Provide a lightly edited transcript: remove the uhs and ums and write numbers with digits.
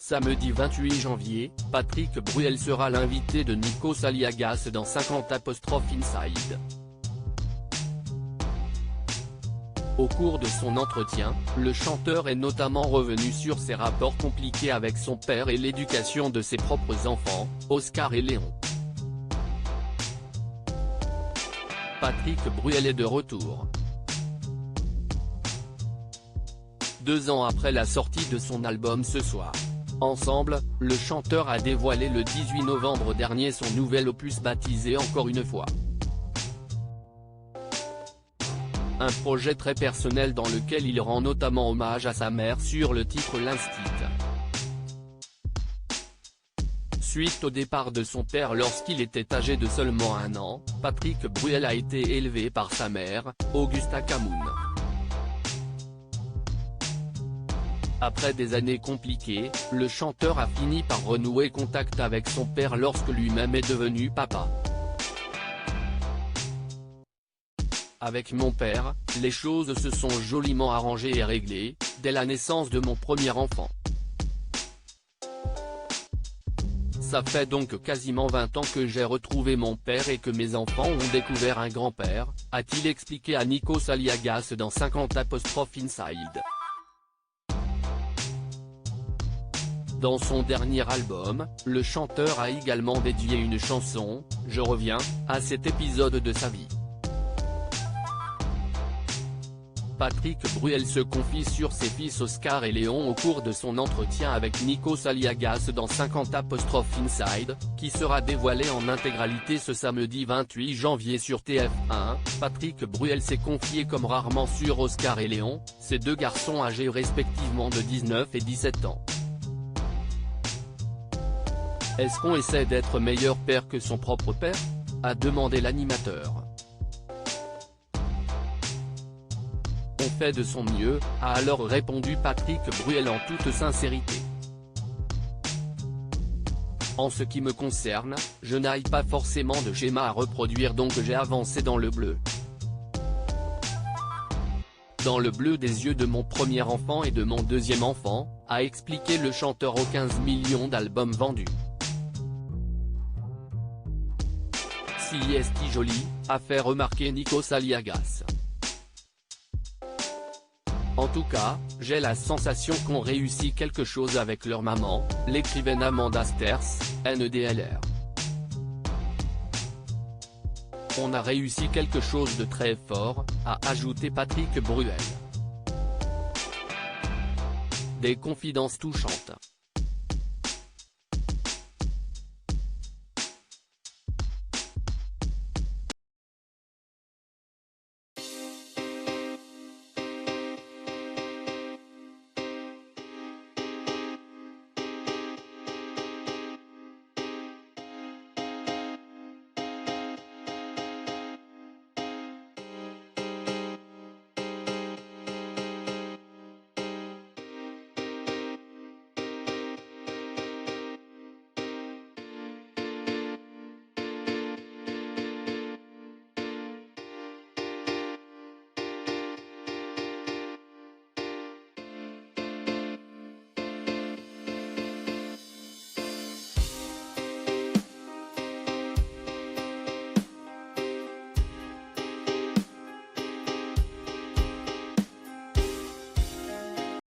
Samedi 28 janvier, Patrick Bruel sera l'invité de Nikos Aliagas dans 50 Inside. Au cours de son entretien, le chanteur est notamment revenu sur ses rapports compliqués avec son père et l'éducation de ses propres enfants, Oscar et Léon. Patrick Bruel est de retour. 2 ans après la sortie de son album Ce Soir. Ensemble, le chanteur a dévoilé le 18 novembre dernier son nouvel opus baptisé Encore une fois. Un projet très personnel dans lequel il rend notamment hommage à sa mère sur le titre L'Instit. Suite au départ de son père lorsqu'il était âgé de seulement 1 an, Patrick Bruel a été élevé par sa mère, Augusta Camoun. Après des années compliquées, le chanteur a fini par renouer contact avec son père lorsque lui-même est devenu papa. Avec mon père, les choses se sont joliment arrangées et réglées, dès la naissance de mon premier enfant. Ça fait donc quasiment 20 ans que j'ai retrouvé mon père et que mes enfants ont découvert un grand-père, a-t-il expliqué à Nikos Aliagas dans 50 Inside. Dans son dernier album, le chanteur a également dédié une chanson, Je reviens, à cet épisode de sa vie. Patrick Bruel se confie sur ses fils Oscar et Léon au cours de son entretien avec Nikos Aliagas dans 50 Inside, qui sera dévoilé en intégralité ce samedi 28 janvier sur TF1. Patrick Bruel s'est confié comme rarement sur Oscar et Léon, ces 2 garçons âgés respectivement de 19 et 17 ans. Est-ce qu'on essaie d'être meilleur père que son propre père ? A demandé l'animateur. On fait de son mieux, a alors répondu Patrick Bruel en toute sincérité. En ce qui me concerne, je n'ai pas forcément de schéma à reproduire donc j'ai avancé dans le bleu. Dans le bleu des yeux de mon premier enfant et de mon deuxième enfant, a expliqué le chanteur aux 15 millions d'albums vendus. Si est joli, a fait remarquer Nikos Aliagas. En tout cas, j'ai la sensation qu'on réussit quelque chose avec leur maman, l'écrivaine Amanda Sters, NDLR. On a réussi quelque chose de très fort, a ajouté Patrick Bruel. Des confidences touchantes.